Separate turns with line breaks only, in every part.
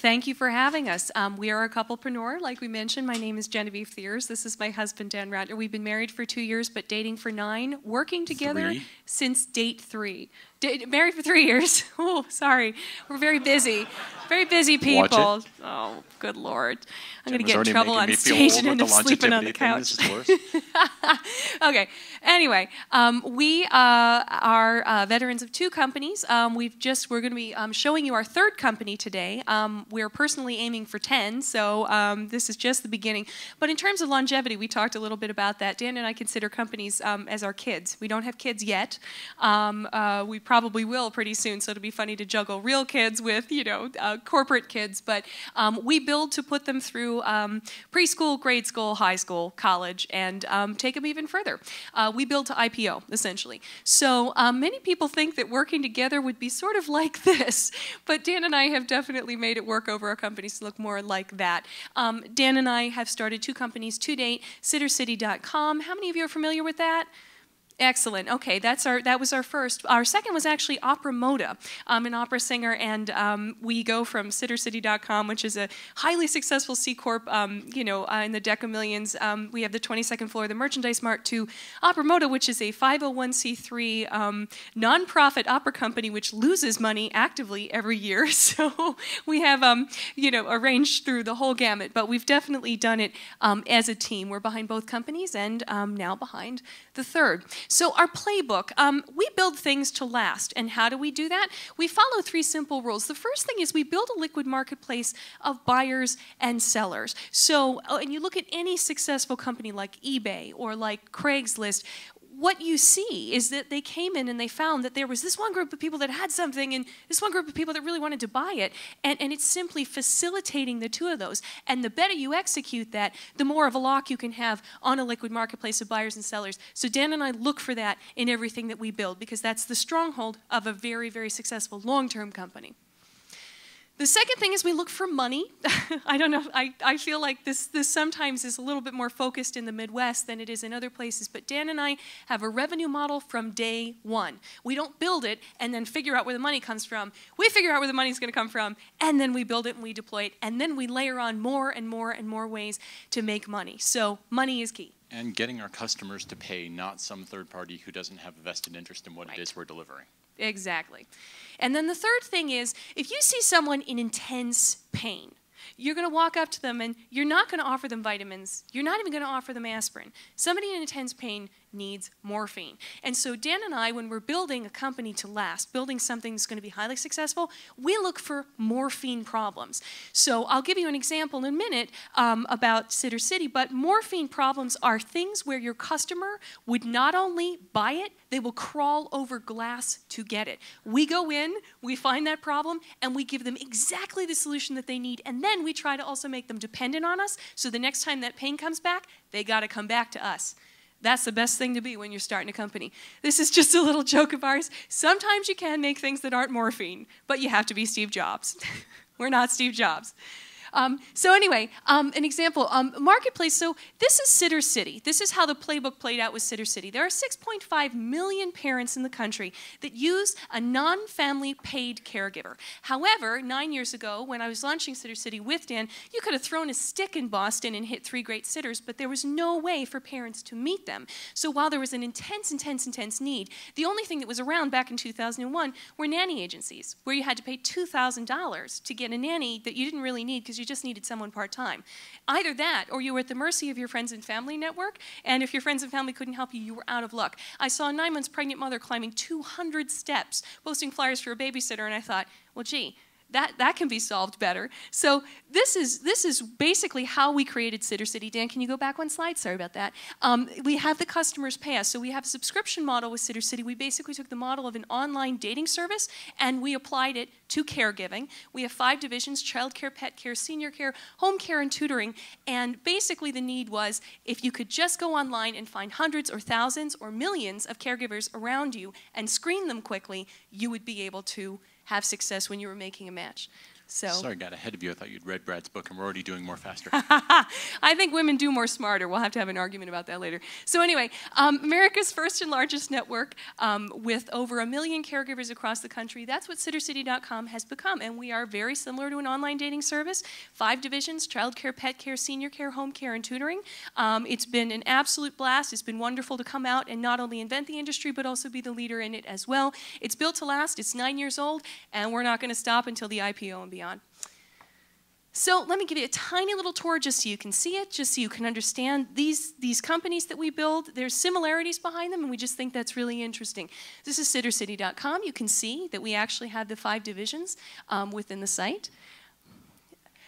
Thank you for having us. We are a couplepreneur, like we mentioned. My name is Genevieve Thiers. This is my husband, Dan Ratner. We've been married for 2 years, but dating for 9, working together since date 3. Married for 3 years. Oh, sorry. We're very busy. Very busy people. Oh, good Lord. I'm going to get in trouble on stage and end up sleeping on the couch. Okay. Anyway, we are veterans of 2 companies. We're going to be showing you our 3rd company today. We're personally aiming for 10, so this is just the beginning. But in terms of longevity, we talked a little bit about that. Dan and I consider companies as our kids. We don't have kids yet. We probably will pretty soon, so it'll be funny to juggle real kids with, corporate kids. But we build to put them through preschool, grade school, high school, college, and take them even further. We build to IPO, essentially. So many people think that working together would be sort of like this, but Dan and I have definitely made it work over our companies to look more like that. Dan and I have started 2 companies to date, SitterCity.com. How many of you are familiar with that? Excellent. Okay, that was our first. Our second was actually Opera Moda. I'm an opera singer, and we go from SitterCity.com, which is a highly successful C Corp, in the Deca Millions. We have the 22nd floor of the Merchandise Mart, to Opera Moda, which is a 501c3 nonprofit opera company which loses money actively every year. So we have, arranged through the whole gamut, but we've definitely done it as a team. We're behind both companies, and now behind the 3rd. So our playbook, we build things to last. And how do we do that? We follow 3 simple rules. The first thing is we build a liquid marketplace of buyers and sellers. So, and you look at any successful company like eBay or like Craigslist, what you see is that they came in and they found that there was this one group of people that had something and this one group of people that really wanted to buy it. And it's simply facilitating the 2 of those. And the better you execute that, the more of a lock you can have on a liquid marketplace of buyers and sellers. So Dan and I look for that in everything that we build, because that's the stronghold of a very, very successful long-term company. The second thing is we look for money. I don't know, I feel like this sometimes is a little bit more focused in the Midwest than it is in other places, but Dan and I have a revenue model from day 1. We don't build it and then figure out where the money comes from. We figure out where the money's going to come from, and then we build it and we deploy it, and then we layer on more and more and more ways to make money. So money is key.
And getting our customers to pay, not some third party who doesn't have a vested interest in what it is we're delivering.
Exactly. And then the 3rd thing is, if you see someone in intense pain, you're going to walk up to them and you're not going to offer them vitamins. You're not even going to offer them aspirin. Somebody in intense pain needs morphine. And so Dan and I, when we're building a company to last, building something that's going to be highly successful, we look for morphine problems. So I'll give you an example in a minute about Sitter City, but morphine problems are things where your customer would not only buy it, they will crawl over glass to get it. We go in, we find that problem, and we give them exactly the solution that they need, and then we try to also make them dependent on us, so the next time that pain comes back, they got to come back to us. That's the best thing to be when you're starting a company. This is just a little joke of ours. Sometimes you can make things that aren't morphine, but you have to be Steve Jobs. We're not Steve Jobs. So anyway, an example, marketplace. So this is Sitter City. This is how the playbook played out with Sitter City. There are 6.5 million parents in the country that use a non-family paid caregiver. However, 9 years ago, when I was launching Sitter City with Dan, you could have thrown a stick in Boston and hit 3 great sitters, but there was no way for parents to meet them. So while there was an intense need, the only thing that was around back in 2001 were nanny agencies, where you had to pay $2,000 to get a nanny that you didn't really need because you just needed someone part-time. Either that, or you were at the mercy of your friends and family network, and if your friends and family couldn't help you, you were out of luck. I saw a 9 months pregnant mother climbing 200 steps, posting flyers for a babysitter, and I thought, well, gee, that can be solved better. So this is basically how we created Sitter City. Dan, can you go back 1 slide? Sorry about that. We have the customers pay us. So we have a subscription model with Sitter City. We basically took the model of an online dating service and we applied it to caregiving. We have 5 divisions: childcare, pet care, senior care, home care, and tutoring. And basically the need was, if you could just go online and find hundreds or thousands or millions of caregivers around you and screen them quickly, you would be able to have success when you were making a match. So.
Sorry, I got ahead of you. I thought you'd read Brad's book, and we're already doing more faster.
I think women do more smarter. We'll have to have an argument about that later. So anyway, America's first and largest network with over 1 million caregivers across the country. That's what SitterCity.com has become, and we are very similar to an online dating service. 5 divisions: child care, pet care, senior care, home care, and tutoring. It's been an absolute blast. It's been wonderful to come out and not only invent the industry, but also be the leader in it as well. It's built to last. It's 9 years old, and we're not going to stop until the IPO and beyond. So let me give you a tiny little tour just so you can see it, just so you can understand these companies that we build. There's similarities behind them, and we just think that's really interesting. This is SitterCity.com. You can see that we actually have the 5 divisions within the site.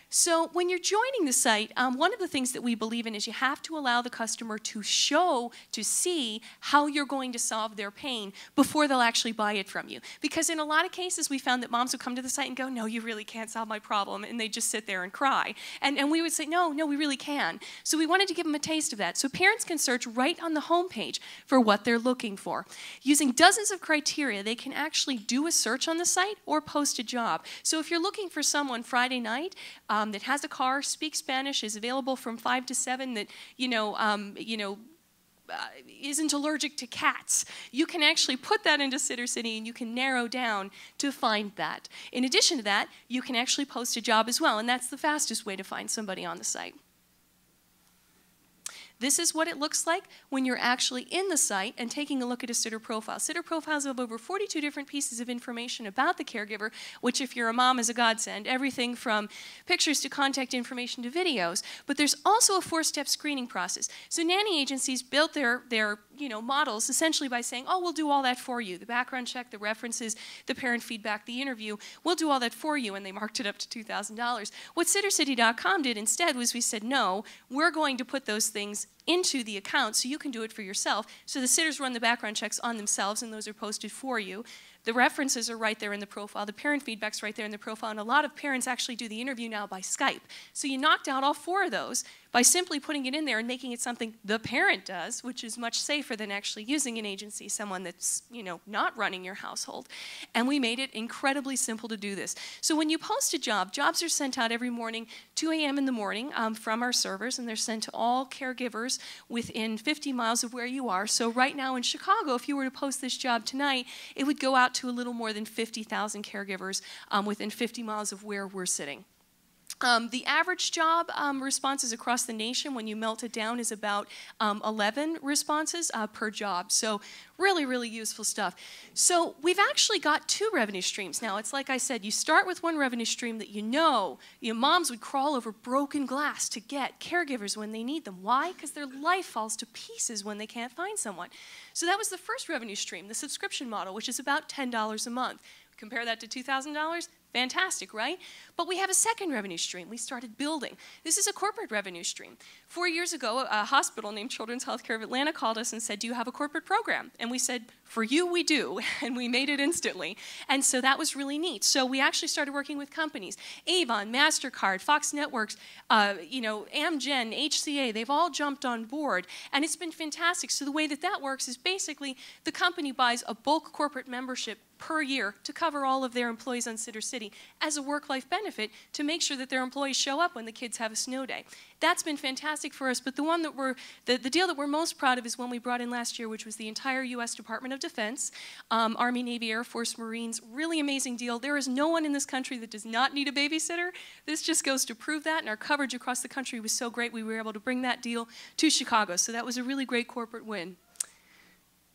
So when you're joining the site, one of the things that we believe in is you have to allow the customer to see how you're going to solve their pain before they'll actually buy it from you. Because in a lot of cases, we found that moms would come to the site and go, no, you really can't solve my problem, and they just sit there and cry. And we would say, no, we really can. So we wanted to give them a taste of that. So parents can search right on the home page for what they're looking for. Using dozens of criteria, they can actually do a search on the site or post a job. So if you're looking for someone Friday night, that has a car, speaks Spanish, is available from 5 to 7, that isn't allergic to cats, you can actually put that into SitterCity and you can narrow down to find that. In addition to that, you can actually post a job as well, and that's the fastest way to find somebody on the site. This is what it looks like when you're actually in the site and taking a look at a sitter profile. Sitter profiles have over 42 different pieces of information about the caregiver, which if you're a mom is a godsend. Everything from pictures to contact information to videos. But there's also a 4-step screening process. So nanny agencies built their models essentially by saying, oh, we'll do all that for you. The background check, the references, the parent feedback, the interview, we'll do all that for you, and they marked it up to $2,000. What SitterCity.com did instead was we said, no, we're going to put those things into the account so you can do it for yourself. So the sitters run the background checks on themselves, and those are posted for you. The references are right there in the profile. The parent feedback's right there in the profile, and a lot of parents actually do the interview now by Skype. So you knocked out all 4 of those by simply putting it in there and making it something the parent does, which is much safer than actually using an agency, someone that's, not running your household. And we made it incredibly simple to do this. So when you post a job, jobs are sent out every morning, 2 a.m. in the morning from our servers, and they're sent to all caregivers within 50 miles of where you are. So right now in Chicago, if you were to post this job tonight, it would go out to a little more than 50,000 caregivers within 50 miles of where we're sitting. The average job responses across the nation, when you melt it down, is about 11 responses per job. So really, really useful stuff. So we've actually got 2 revenue streams now. It's like I said, you start with one revenue stream that moms would crawl over broken glass to get caregivers when they need them. Why? Because their life falls to pieces when they can't find someone. So that was the first revenue stream, the subscription model, which is about $10 a month. Compare that to $2,000. Fantastic, right? But we have a second revenue stream we started building. This is a corporate revenue stream. 4 years ago, a hospital named Children's Healthcare of Atlanta called us and said, do you have a corporate program? And we said, for you, we do. And we made it instantly. And so that was really neat. So we actually started working with companies. Avon, MasterCard, Fox Networks, Amgen, HCA, they've all jumped on board. And it's been fantastic. So the way that works is basically the company buys a bulk corporate membership per year to cover all of their employees on SitterCity as a work-life benefit to make sure that their employees show up when the kids have a snow day. That's been fantastic for us, but the one that the deal that we're most proud of is one we brought in last year, which was the entire U.S. Department of Defense, Army, Navy, Air Force, Marines. Really amazing deal. There is no one in this country that does not need a babysitter. This just goes to prove that, and our coverage across the country was so great we were able to bring that deal to Chicago, so that was a really great corporate win.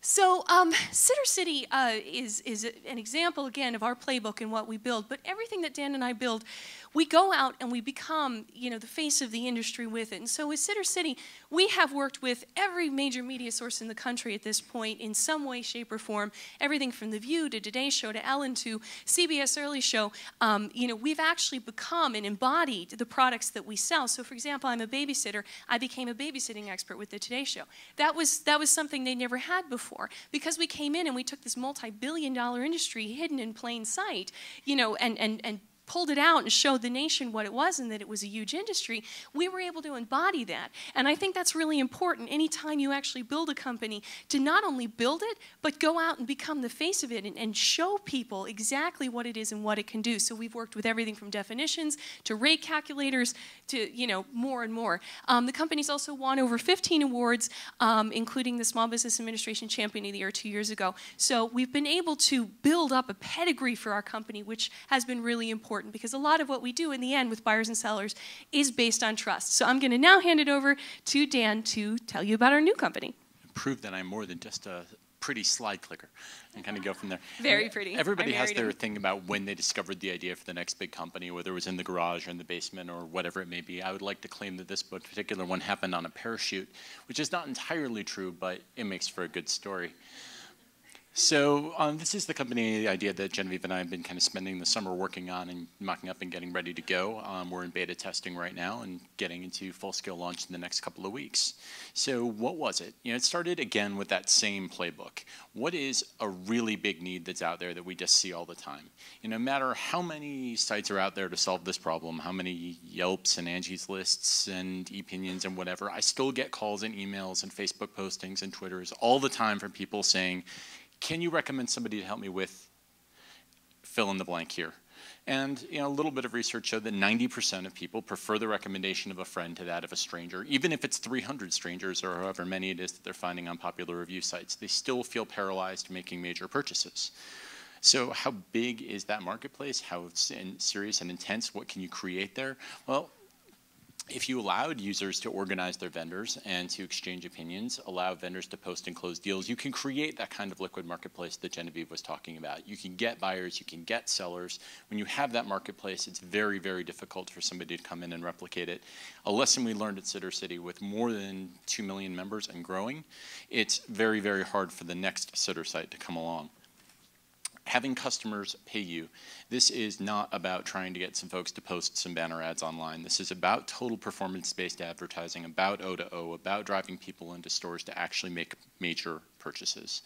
So SitterCity is an example, again, of our playbook and what we build. But everything that Dan and I build, we go out and we become, the face of the industry with it. And so with SitterCity, we have worked with every major media source in the country at this point in some way, shape, or form. Everything from The View to Today Show to Ellen to CBS Early Show. We've actually become and embodied the products that we sell. So, for example, I'm a babysitter. I became a babysitting expert with the Today Show. That was something they never had before. Because we came in and we took this multi-billion-dollar industry hidden in plain sight, and pulled it out and showed the nation what it was and that it was a huge industry, we were able to embody that. And I think that's really important anytime you actually build a company, to not only build it, but go out and become the face of it and show people exactly what it is and what it can do. So we've worked with everything from definitions to rate calculators to, you know, more and more. The company's also won over 15 awards, including the Small Business Administration Champion of the Year 2 years ago. So we've been able to build up a pedigree for our company, which has been really important, because a lot of what we do in the end with buyers and sellers is based on trust. So I'm going to now hand it over to Dan to tell you about our new company.
Prove that I'm more than just a pretty slide clicker, and kind of go from there.
Very pretty.
Everybody has their thing about when they discovered the idea for the next big company, whether it was in the garage or in the basement or whatever it may be. I would like to claim that this particular one happened on a parachute, which is not entirely true, but it makes for a good story. So this is the company idea that Genevieve and I have been kind of spending the summer working on and mocking up and getting ready to go. We're in beta testing right now and getting into full-scale launch in the next couple of weeks. So what was it? You know, it started again with that same playbook. What is a really big need that's out there that we just see all the time? You know, no matter how many sites are out there to solve this problem, how many Yelps and Angie's Lists and ePinions and whatever, I still get calls and emails and Facebook postings and Twitters all the time from people saying, can you recommend somebody to help me with fill in the blank here? And you know, a little bit of research showed that 90% of people prefer the recommendation of a friend to that of a stranger, even if it's 300 strangers or however many it is that they're finding on popular review sites. They still feel paralyzed making major purchases. So how big is that marketplace? How serious and intense? What can you create there? Well, if you allowed users to organize their vendors and to exchange opinions, allow vendors to post and close deals, you can create that kind of liquid marketplace that Genevieve was talking about. You can get buyers, you can get sellers. When you have that marketplace, it's very, very difficult for somebody to come in and replicate it. A lesson we learned at Sitter City with more than 2 million members and growing, it's very, very hard for the next Sitter site to come along. Having customers pay you, this is not about trying to get some folks to post some banner ads online. This is about total performance-based advertising, about O2O, about driving people into stores to actually make major purchases.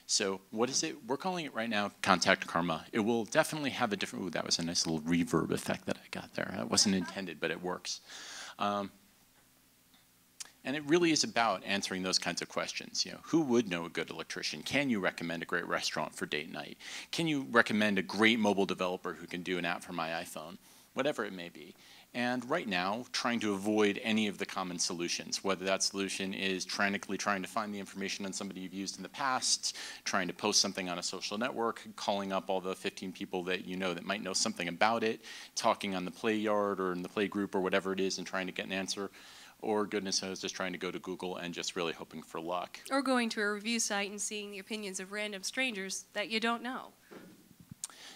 So what is it? We're calling it right now ContactKarma. It will definitely have a different, ooh, that was a nice little reverb effect that I got there. That wasn't intended, but it works. And it really is about answering those kinds of questions. You know, who would know a good electrician? Can you recommend a great restaurant for date night? Can you recommend a great mobile developer who can do an app for my iPhone? Whatever it may be. And right now, trying to avoid any of the common solutions, whether that solution is frantically trying to find the information on somebody you've used in the past, trying to post something on a social network, calling up all the 15 people that you know that might know something about it, talking on the play yard or in the play group or whatever it is and trying to get an answer. Or goodness knows, just trying to go to Google and just really hoping for luck.
Or going to a review site and seeing the opinions of random strangers that you don't know.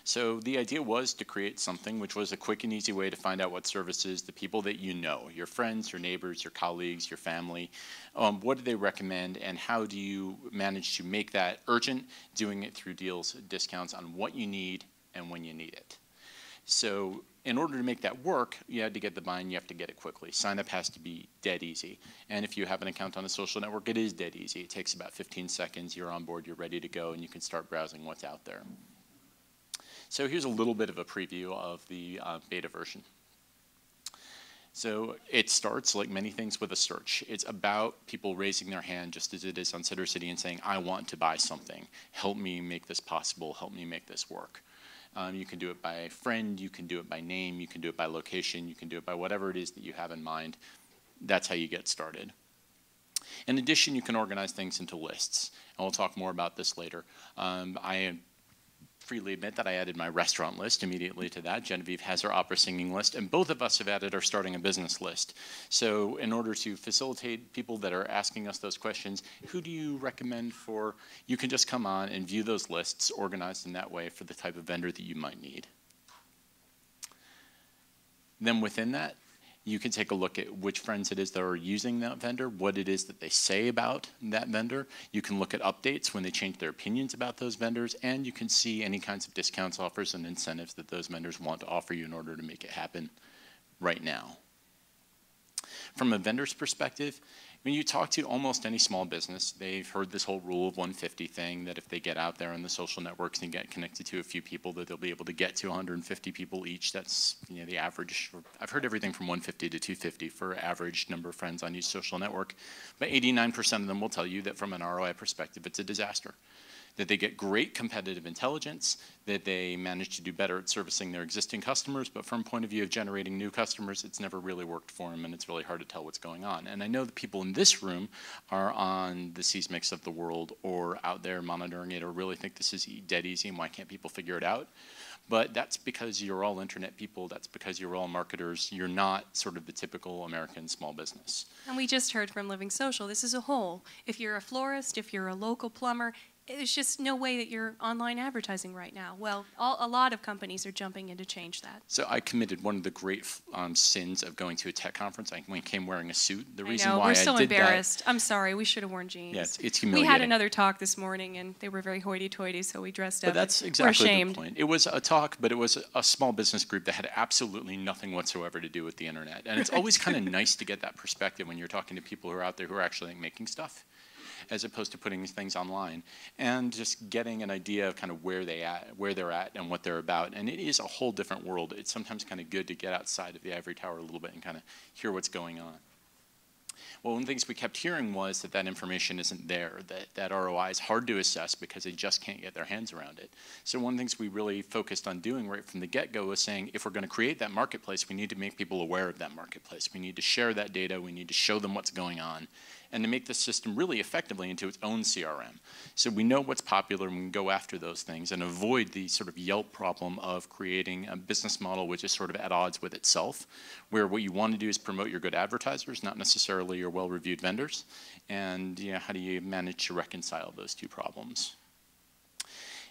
So the idea was to create something which was a quick and easy way to find out what services the people that you know, your friends, your neighbors, your colleagues, your family, what do they recommend and how do you manage to make that urgent, doing it through deals, discounts on what you need and when you need it. So in order to make that work, you had to get the buy-in, you have to get it quickly. Sign up has to be dead easy. And if you have an account on a social network, it is dead easy. It takes about 15 seconds, you're on board, you're ready to go, and you can start browsing what's out there. So here's a little bit of a preview of the beta version. So it starts, like many things, with a search. It's about people raising their hand, just as it is on Sitter City, and saying, I want to buy something. Help me make this possible. Help me make this work. You can do it by friend, you can do it by name, you can do it by location, you can do it by whatever it is that you have in mind. That's how you get started. In addition, you can organize things into lists. And we'll talk more about this later. I freely admit that I added my restaurant list immediately to that. Genevieve has her opera singing list, and both of us have added our starting a business list. So in order to facilitate people that are asking us those questions, who do you recommend for, you can just come on and view those lists organized in that way for the type of vendor that you might need. Then within that, you can take a look at which friends it is that are using that vendor, what it is that they say about that vendor. You can look at updates when they change their opinions about those vendors, and you can see any kinds of discounts, offers, and incentives that those vendors want to offer you in order to make it happen right now. From a vendor's perspective, When you talk to almost any small business, they've heard this whole rule of 150 thing, that if they get out there on the social networks and get connected to a few people, that they'll be able to get to 150 people each. That's, you know, the average. I've heard everything from 150 to 250 for average number of friends on each social network. But 89% of them will tell you that from an ROI perspective, it's a disaster. That they get great competitive intelligence, that they manage to do better at servicing their existing customers, but from a point of view of generating new customers, it's never really worked for them, and it's really hard to tell what's going on. And I know the people in this room are on the Seismics of the world or out there monitoring it or really think this is dead easy and why can't people figure it out? But that's because you're all internet people, that's because you're all marketers, you're not sort of the typical American small business.
And we just heard from Living Social, this is a whole. If you're a florist, if you're a local plumber, there's just no way that you're online advertising right now. Well, a lot of companies are jumping in to change that.
So I committed one of the great sins of going to a tech conference. I came wearing a suit. The reason
I know,
why
we're so
I did
embarrassed.
that,
I'm sorry, we should have worn jeans.
Yeah, it's humiliating.
We had another talk this morning, and they were very hoity-toity, so we dressed up.
But that's exactly the point. It was a talk, but it was a small business group that had absolutely nothing whatsoever to do with the internet. And it's always kind of nice to get that perspective when you're talking to people who are out there who are actually making stuff, as opposed to putting these things online, and just getting an idea of kind of where they're at and what they're about. And it is a whole different world. It's sometimes kind of good to get outside of the ivory tower a little bit and kind of hear what's going on. Well, one of the things we kept hearing was that information isn't there, that ROI is hard to assess because they just can't get their hands around it. So one of the things we really focused on doing right from the get-go was saying, if we're going to create that marketplace, we need to make people aware of that marketplace. We need to share that data. We need to show them what's going on, and to make the system really effectively into its own CRM. So we know what's popular and we can go after those things and avoid the sort of Yelp problem of creating a business model which is sort of at odds with itself, where what you want to do is promote your good advertisers, not necessarily your well-reviewed vendors. And how do you manage to reconcile those two problems?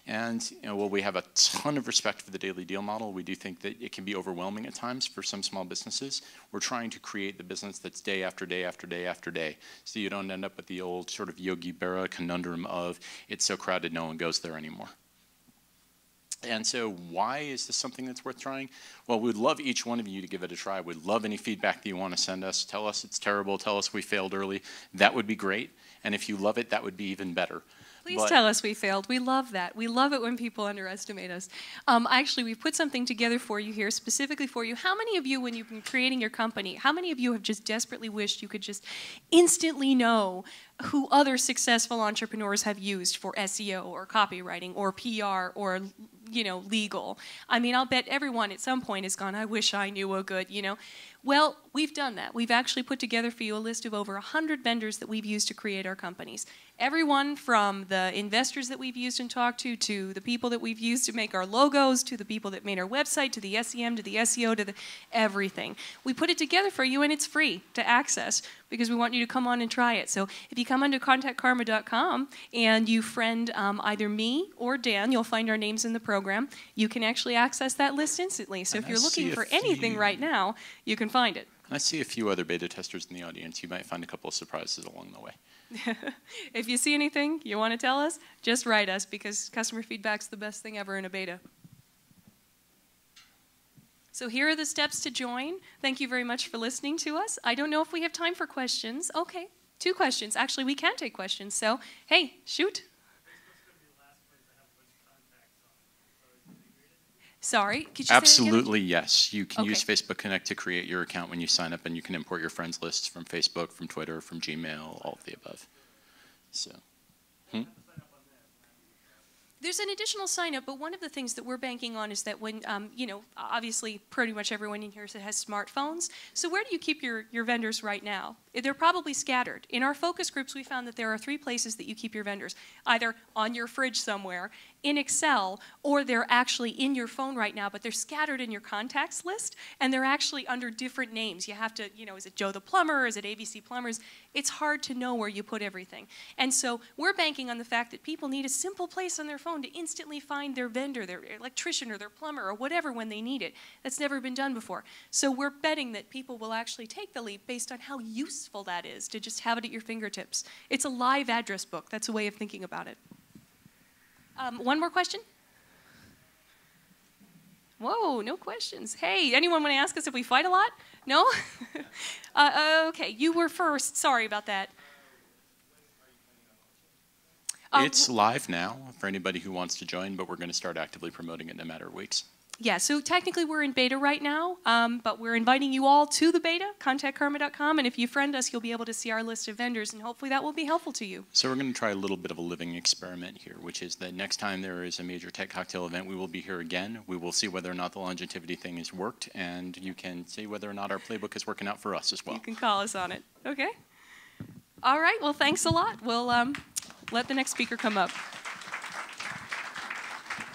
And while we have a ton of respect for the daily deal model, we do think that it can be overwhelming at times for some small businesses. We're trying to create the business that's day after day after day after day, so you don't end up with the old sort of Yogi Berra conundrum of it's so crowded no one goes there anymore. And so why is this something that's worth trying? Well, we'd love each one of you to give it a try. We'd love any feedback that you want to send us. Tell us it's terrible. Tell us we failed early. That would be great. And if you love it, that would be even better.
Please tell us we failed. We love that. We love it when people underestimate us. Actually, we've put something together for you here, specifically for you. How many of you, when you've been creating your company, how many of you have just desperately wished you could just instantly know who other successful entrepreneurs have used for SEO or copywriting or PR or legal? I mean, I'll bet everyone at some point has gone, I wish I knew a good, Well, we've done that. We've actually put together for you a list of over 100 vendors that we've used to create our companies. Everyone from the investors that we've used and talked to the people that we've used to make our logos, to the people that made our website, to the SEM, to the SEO, to everything. We put it together for you, and it's free to access because we want you to come on and try it. So if you come onto ContactKarma.com and you friend either me or Dan, you'll find our names in the program. You can actually access that list instantly. So if you're looking for anything right now, you can find it.
I see a few other beta testers in the audience. You might find a couple of surprises along the way.
If you see anything you want to tell us, just write us, because customer feedback's the best thing ever in a beta. So here are the steps to join. Thank you very much for listening to us. I don't know if we have time for questions. Okay, 2 questions. Actually, we can take questions. So, hey, shoot. Sorry, could you say
Absolutely, yes. You can use Facebook Connect to create your account when you sign up, and you can import your friends lists from Facebook, from Twitter, from Gmail, all of the above. So,
There's an additional sign-up, but one of the things that we're banking on is that when, obviously pretty much everyone in here has smartphones. So where do you keep your vendors right now? They're probably scattered. In our focus groups, we found that there are 3 places that you keep your vendors, either on your fridge somewhere, in Excel, or they're actually in your phone right now, but they're scattered in your contacts list, and they're actually under different names. You have to, is it Joe the Plumber? Is it ABC Plumbers? It's hard to know where you put everything. And so we're banking on the fact that people need a simple place on their phone to instantly find their vendor, their electrician or their plumber or whatever when they need it. That's never been done before. So we're betting that people will actually take the leap based on how useful that is to just have it at your fingertips. It's a live address book. That's a way of thinking about it. One more question? Whoa, no questions. Hey, anyone want to ask us if we fight a lot? No? Okay, you were first. Sorry about that.
It's live now for anybody who wants to join, but we're going to start actively promoting it in a matter of weeks.
Yeah, so technically we're in beta right now, but we're inviting you all to the beta, ContactKarma.com, and if you friend us, you'll be able to see our list of vendors, and hopefully that will be helpful to you.
So we're going to try a little bit of a living experiment here, which is that next time there is a major tech cocktail event, we will be here again. We will see whether or not the longevity thing has worked, and you can see whether or not our playbook is working out for us as well.
You can call us on it. Okay. All right, well, thanks a lot. We'll let the next speaker come up.